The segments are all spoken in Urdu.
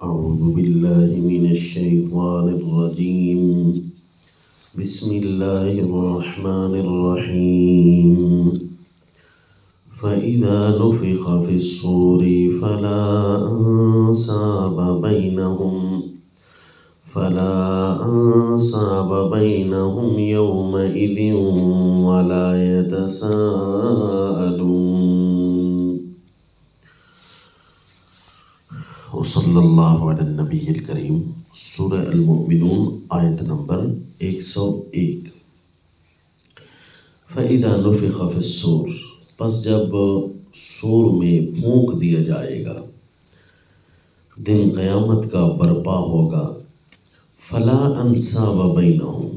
أعوذ بالله من الشيطان الرجيم. بسم الله الرحمن الرحيم. فإذا نفخ في الصور فلا أنساب بينهم يومئذ ولا يتساءلون. وصلی اللہ علی النبی الکریم. سورہ المؤمنون آیت نمبر 101. فَإِذَا نُفِخَ فِي الصُّورِ، پس جب صور میں پھونک دیا جائے گا، دن قیامت کا برپا ہوگا. فَلَا أَنْسَابَ بَيْنَهُمْ،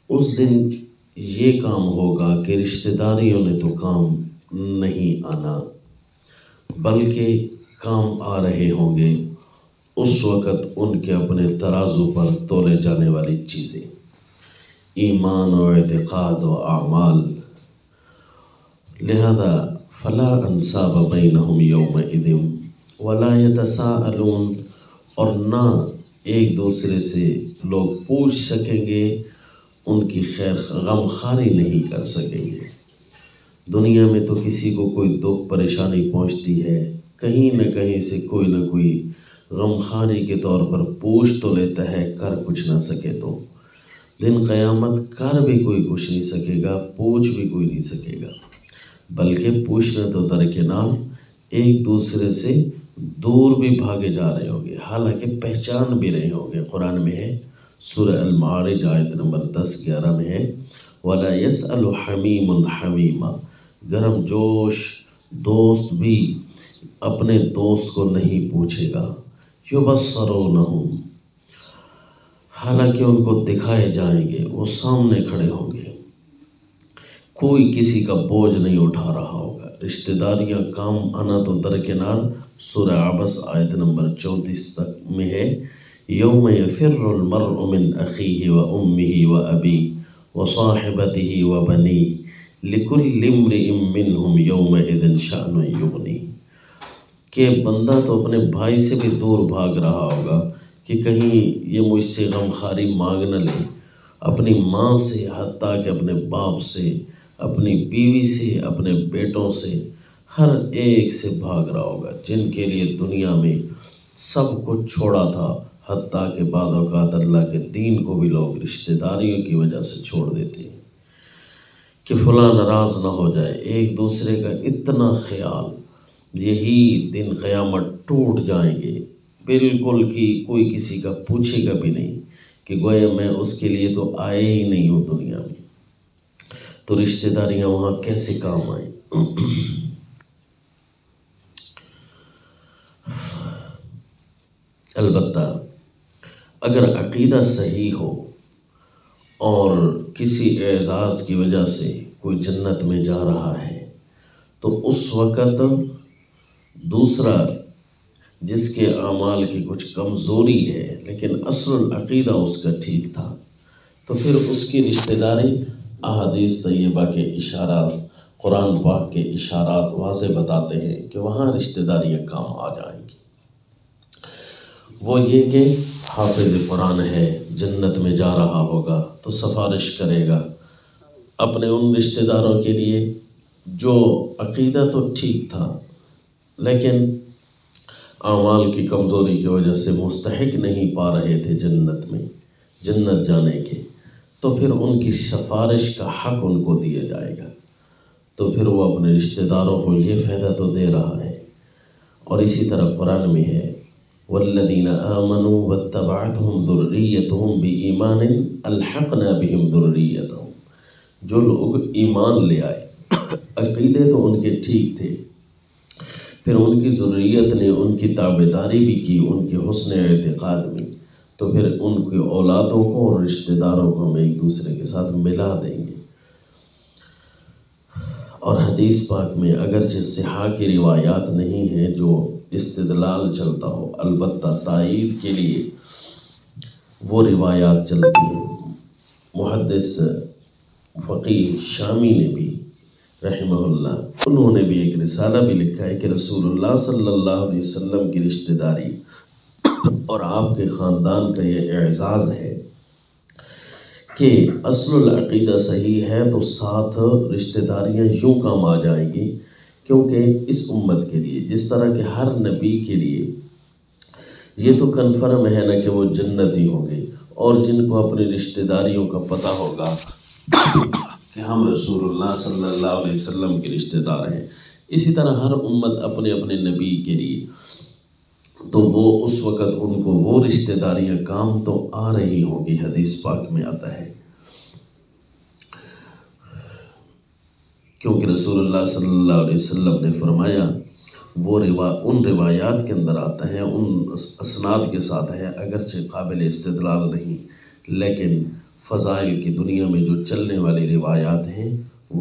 اس دن یہ کام ہوگا کہ رشتہ داریوں نے تو کام نہیں آنا، بلکہ کام آ رہے ہوں گے اس وقت ان کے اپنے ترازو پر تولے جانے والی چیزیں، ایمان و اعتقاد و اعمال. لہذا فلا انصاب بینہم یومئذ ولا یتساءلون، اور نہ ایک دوسرے سے لوگ پوچھ سکیں گے، ان کی خیر غم خاری نہیں کر سکیں گے. دنیا میں تو کسی کو کوئی دکھ پریشانی پہنچتی ہے، کہیں نہ کہیں سے کوئی نہ کوئی غم خاری کے طور پر پوچھ تو لیتا ہے، کر کچھ نہ سکے تو دن قیامت کر بھی کوئی کچھ نہیں سکے گا، پوچھ بھی کوئی نہیں سکے گا، بلکہ پوچھنا تو درکنار ایک دوسرے سے دور بھی بھاگے جا رہے ہوں گے، حالانکہ پہچان بھی رہے ہوں گے. قرآن میں ہے، سورہ المعارج آیت نمبر 10-11 میں ہے، وَلَا يَسْأَلُ حَمِيمٌ حَمِيمًا، گرم جوش دوست بھی اپنے دوست کو نہیں پوچھے گا. یبصرونہم، حالانکہ ان کو دکھائے جائیں گے، وہ سامنے کھڑے ہوں گے، کوئی کسی کا بوجھ نہیں اٹھا رہا ہوگا. رشتہ داریاں کام آنا تو درکنار، سورہ عبس آیت نمبر 34 تک میں ہے، یوم یفر المرء من اخیہ و امہ و ابیہ و صاحبتہ و بنیہ لکل امرئ منہم یومئذ شأن یغنیہ، کہ بندہ تو اپنے بھائی سے بھی دور بھاگ رہا ہوگا کہ کہیں یہ مجھ سے غم خاری مانگ نہ لے. اپنی ماں سے، حتیٰ کہ اپنے باپ سے، اپنی بیوی سے، اپنے بیٹوں سے، ہر ایک سے بھاگ رہا ہوگا، جن کے لیے دنیا میں سب کچھ چھوڑا تھا. حتیٰ کہ بعض اوقات اللہ کے دین کو بھی لوگ رشتہ داریوں کی وجہ سے چھوڑ دیتے ہیں کہ فلاں ناراض نہ ہو جائے. ایک دوسرے کا اتنا خیال، یہی دن قیامت ٹوٹ جائیں گے بالکل کہ کوئی کسی کا پوچھے گا بھی نہیں، کہ گویا میں اس کے لیے تو آئے ہی نہیں ہوں دنیا میں. تو رشتہ داریاں وہاں کیسے کام آئیں؟ البتہ اگر عقیدہ صحیح ہو اور کسی اعزاز کی وجہ سے کوئی جنت میں جا رہا ہے، تو اس وقت دوسرا جس کے اعمال کی کچھ کمزوری ہے لیکن اصل العقیدہ اس کا ٹھیک تھا، تو پھر اس کی رشتہ داری احادیث طیبہ کے اشارات، قرآن پاک کے اشارات واضح بتاتے ہیں کہ وہاں رشتہ داریاں کام آ جائیں گی. وہ یہ کہ حافظ قرآن ہے، جنت میں جا رہا ہوگا تو سفارش کرے گا اپنے ان رشتہ داروں کے لیے جو عقیدہ تو ٹھیک تھا لیکن اعمال کی کمزوری کی وجہ سے مستحق نہیں پا رہے تھے جنت جانے کے، تو پھر ان کی سفارش کا حق ان کو دیا جائے گا. تو پھر وہ اپنے رشتہ داروں کو یہ فائدہ تو دے رہا ہے. اور اسی طرح قرآن میں ہے، والذین آمنوا واتبعتهم ذریتهم بإیمان الحقنا بهم ذریتهم، جو لوگ ایمان لے آئے، عقیدے تو ان کے ٹھیک تھے، پھر ان کی ذریت نے ان کی تابعداری بھی کی ان کے حسن اعتقاد میں، تو پھر ان کی اولادوں کو اور رشتہ داروں کو ہم ایک دوسرے کے ساتھ ملا دیں گے. اور حدیث پاک میں اگرچہ صحاح کی روایات نہیں ہیں جو استدلال چلتا ہو، البتہ تائید کے لیے وہ روایات چلتی ہیں. محدث فقیہ شامی نے بھی رحمہ اللہ، انہوں نے بھی ایک رسالہ بھی لکھا ہے کہ رسول اللہ صلی اللہ علیہ وسلم کی رشتہ داری اور آپ کے خاندان کا یہ اعزاز ہے کہ اصل العقیدہ صحیح ہے تو ساتھ رشتہ داریاں یوں کام آ جائیں گی، کیونکہ اس امت کے لیے جس طرح کہ ہر نبی کے لیے یہ تو کنفرم ہے نا کہ وہ جنتی ہوں گے، اور جن کو اپنی رشتہ داریوں کا پتہ ہوگا کہ ہم رسول اللہ صلی اللہ علیہ وسلم کے رشتہ دار ہیں، اسی طرح ہر امت اپنے اپنے نبی کے لیے، تو وہ اس وقت ان کو وہ رشتہ داریاں کام تو آ رہی ہوں گی۔ حدیث پاک میں آتا ہے، کیونکہ رسول اللہ صلی اللہ علیہ وسلم نے فرمایا، وہ ان روایات کے اندر آتا ہے، ان اسناد کے ساتھ ہے، اگرچہ قابل استدلال نہیں، لیکن فضائل کی دنیا میں جو چلنے والی روایات ہیں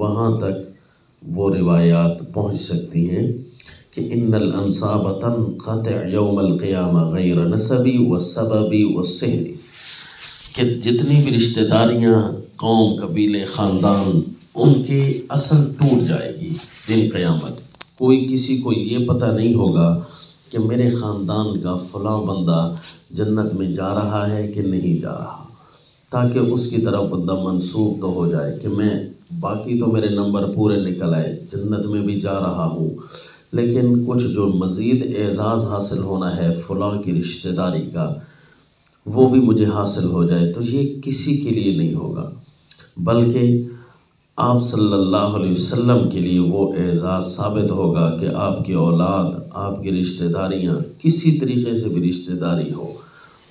وہاں تک وہ روایات پہنچ سکتی ہیں کہ ان الانساب تنقطع یوم القیامہ غیر نسبی والسببی والسحری، کہ جتنی بھی رشتہ داریاں قوم، قبیلے، خاندان، ان کی اصل ٹوٹ جائے گی دن قیامت۔ کوئی کسی کو یہ پتہ نہیں ہوگا کہ میرے خاندان کا فلاں بندہ جنت میں جا رہا ہے کہ نہیں جا رہا، تاکہ اس کی طرف بندہ منسوب تو ہو جائے کہ میں، باقی تو میرے نمبر پورے نکل آئے، جنت میں بھی جا رہا ہوں، لیکن کچھ جو مزید اعزاز حاصل ہونا ہے فلاں کی رشتہ داری کا، وہ بھی مجھے حاصل ہو جائے، تو یہ کسی کے لیے نہیں ہوگا، بلکہ آپ صلی اللہ علیہ وسلم کے لیے وہ اعزاز ثابت ہوگا کہ آپ کی اولاد، آپ کی رشتہ داریاں کسی طریقے سے بھی رشتہ داری ہو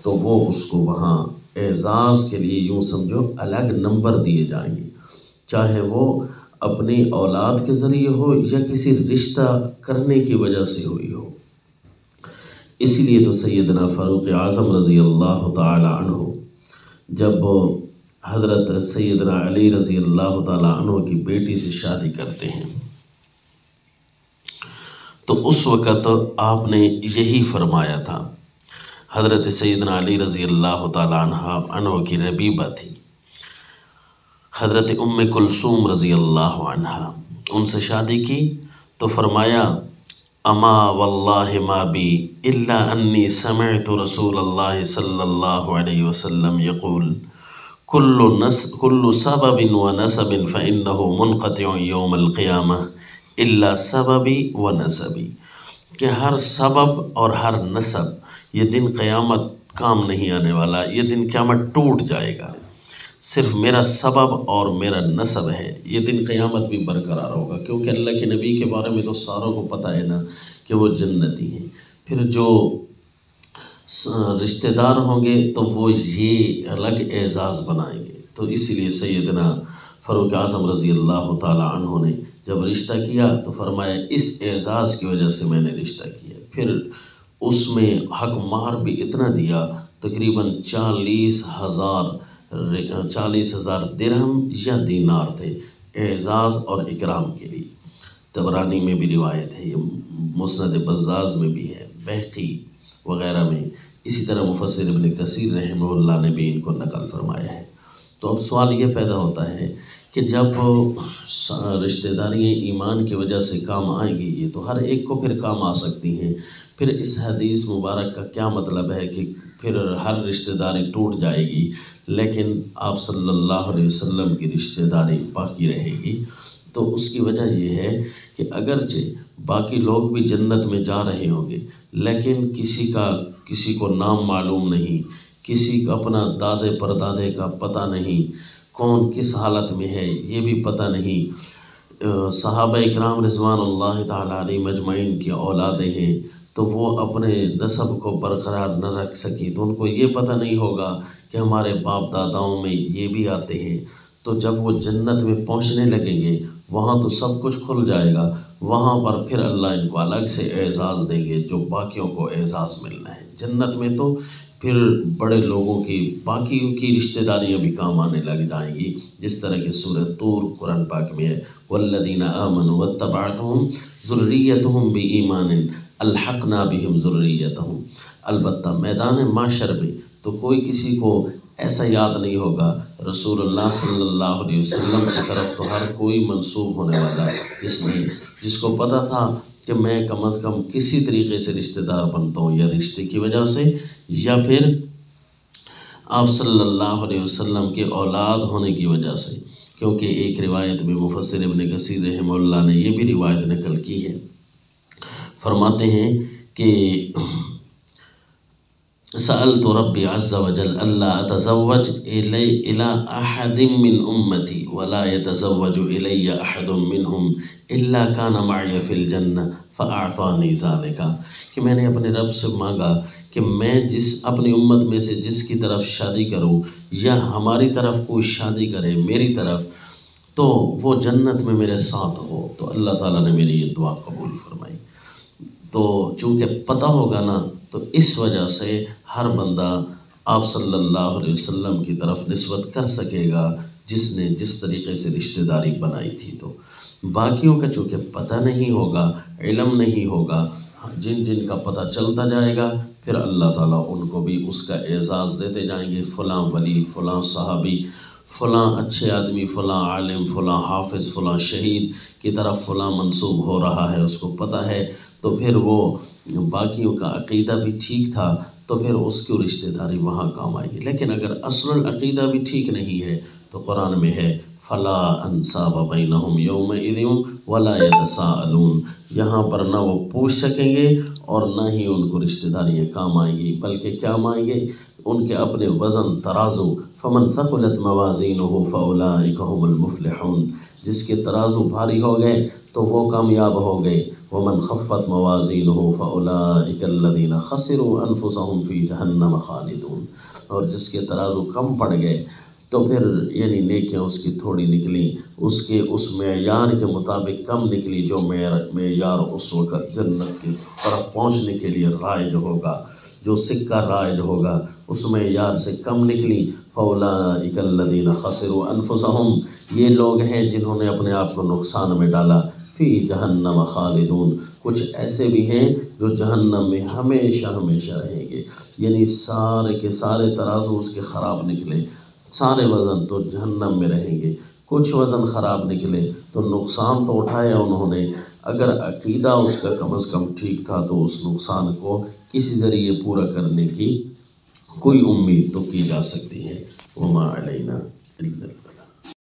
تو وہ اس کو وہاں اعزاز کے لیے یوں سمجھو الگ نمبر دیے جائیں گے، چاہے وہ اپنی اولاد کے ذریعے ہو یا کسی رشتہ کرنے کی وجہ سے ہوئی ہو۔ اسی لیے تو سیدنا فاروق اعظم رضی اللہ تعالی عنہ جب حضرت سیدنا علی رضی اللہ تعالی عنہ کی بیٹی سے شادی کرتے ہیں تو اس وقت آپ نے یہی فرمایا تھا۔ حضرت سیدنا علی رضی اللہ تعالی عنہ کی ربیبہ تھی حضرت ام کلثوم رضی اللہ عنہا، ان سے شادی کی تو فرمایا، اما واللہ ما بی الا انی سمعت رسول اللہ صلی اللہ علیہ وسلم یقول کل سبب ونسب فإنه منقطع یوم القیامہ الا سببی ونسبی، کہ ہر سبب اور ہر نسب یہ دن قیامت کام نہیں آنے والا، یہ دن قیامت ٹوٹ جائے گا، صرف میرا سبب اور میرا نسب ہے، یہ دن قیامت بھی برقرار ہوگا، کیونکہ اللہ کے نبی کے بارے میں تو ساروں کو پتہ ہے نا کہ وہ جنتی ہیں۔ پھر جو رشتہ دار ہوں گے تو وہ یہ الگ اعزاز بنائیں گے، تو اسی لیے سیدنا فاروق اعظم رضی اللہ تعالی عنہ نے جب رشتہ کیا تو فرمایا اس اعزاز کی وجہ سے میں نے رشتہ کیا، پھر اس میں حق مہر بھی اتنا دیا، تقریباً 40,000 درہم یا دینار تھے، اعزاز اور اکرام کے لیے۔ طبرانی میں بھی روایت ہے، یہ مسند بزاز میں بھی ہے، بہقی وغیرہ میں، اسی طرح مفسر ابن کثیر رحمہ اللہ نے بھی ان کو نقل فرمایا ہے۔ تو اب سوال یہ پیدا ہوتا ہے کہ جب رشتہ داریاں ایمان کی وجہ سے کام آئیں گی، یہ تو ہر ایک کو پھر کام آ سکتی ہیں، پھر اس حدیث مبارک کا کیا مطلب ہے کہ پھر ہر رشتہ داری ٹوٹ جائے گی لیکن آپ صلی اللہ علیہ وسلم کی رشتہ داری باقی رہے گی؟ تو اس کی وجہ یہ ہے کہ اگرچہ باقی لوگ بھی جنت میں جا رہے ہوں گے لیکن کسی کو نام معلوم نہیں، کسی کا اپنا دادے پردادے کا پتہ نہیں، کون کس حالت میں ہے یہ بھی پتہ نہیں۔ صحابہ اکرام رضوان اللہ تعالیٰ علیہ مجمعین کی اولادیں ہیں تو وہ اپنے نسب کو برقرار نہ رکھ سکی، تو ان کو یہ پتہ نہیں ہوگا کہ ہمارے باپ داداؤں میں یہ بھی آتے ہیں، تو جب وہ جنت میں پہنچنے لگیں گے وہاں تو سب کچھ کھل جائے گا، وہاں پر پھر اللہ ان کو الگ سے اعزاز دیں گے جو باقیوں کو اعزاز ملنا ہے۔ جنت میں تو پھر بڑے لوگوں کی باقیوں کی رشتہ داریاں بھی کام آنے لگ جائیں گی، جس طرح کہ سورہ طور قرآن پاک میں ہے، والذین آمنوا واتبعتہم ذریتہم بایمان الحقنا بہم ذریتہم۔ البتہ میدان محشر میں تو کوئی کسی کو ایسا یاد نہیں ہوگا، رسول اللہ صلی اللہ علیہ وسلم کی طرف تو ہر کوئی منسوب ہونے والا ہے، جس کو پتہ تھا کہ میں کم از کم کسی طریقے سے رشتہ دار بنتا ہوں، یا رشتے کی وجہ سے، یا پھر آپ صلی اللہ علیہ وسلم کے اولاد ہونے کی وجہ سے. کیونکہ ایک روایت میں مفسر ابن کثیر رحمہ اللہ نے یہ بھی روایت نقل کی ہے، فرماتے ہیں کہ سألت ربي عز وجل ألا أتزوج إلى أحد من أمتي ولا يتزوج إلي أحد منهم إلا كان معي في الجنة فأعطاني ذلك. کہ میں نے اپنے رب سے مانگا کہ میں اپنی امت میں سے جس کی طرف شادی کروں، یا ہماری طرف کوئی شادی کرے میری طرف، تو وہ جنت میں میرے ساتھ ہو. تو اللہ تعالیٰ نے میری یہ دعا قبول فرمائی. تو چونکہ پتہ ہوگا نا، تو اس وجہ سے ہر بندہ آپ صلی اللہ علیہ وسلم کی طرف نسبت کر سکے گا جس نے جس طریقے سے رشتہ داری بنائی تھی. تو باقیوں کا چونکہ پتہ نہیں ہوگا، علم نہیں ہوگا، جن جن کا پتہ چلتا جائے گا پھر اللہ تعالیٰ ان کو بھی اس کا اعزاز دیتے جائیں گے. فلاں ولی، فلاں صحابی، فلاں اچھے آدمی، فلاں عالم، فلاں حافظ، فلاں شہید کی طرف فلاں منسوب ہو رہا ہے، اس کو پتہ ہے. تو پھر وہ باقیوں کا عقیدہ بھی ٹھیک تھا تو پھر اس کی رشتہ داری وہاں کام آئے گی. لیکن اگر اصل العقیدہ بھی ٹھیک نہیں ہے تو قرآن میں ہے فلا انصاب بینہم یومئذ ولا یتساءلون. یہاں پر نہ وہ پوچھ سکیں گے اور نہ ہی ان کو رشتہ داریاں کام آئیں گی، بلکہ کیا آئیں گے؟ ان کے اپنے وزن ترازو. فمن ثقلت موازینہ فاولئک هم المفلحون. جس کے ترازو بھاری ہو گئے تو وہ کامیاب ہو گئے. ومن خفت موازینہ فاولئک الذین خسروا انفسهم فی جہنم خالدون. اور جس کے ترازو کم پڑ گئے تو پھر یعنی نیکیاں اس کی تھوڑی نکلی، اس معیار کے مطابق کم نکلی جو معیار اس وقت جنت کی طرف پہنچنے کے لیے رائج ہوگا، جو سکہ رائج ہوگا اس معیار سے کم نکلی. فاولئک الذین خسروا انفسهم. یہ لوگ ہیں جنہوں نے اپنے آپ کو نقصان میں ڈالا. فی جہنم خالدون. کچھ ایسے بھی ہیں جو جہنم میں ہمیشہ ہمیشہ رہیں گے. یعنی سارے کے سارے ترازو اس کے خراب نکلے، سارے وزن تو جہنم میں رہیں گے. کچھ وزن خراب نکلے تو نقصان تو اٹھایا انہوں نے، اگر عقیدہ اس کا کم از کم ٹھیک تھا تو اس نقصان کو کسی ذریعے پورا کرنے کی کوئی امید تو کی جا سکتی ہے. وما علینا الا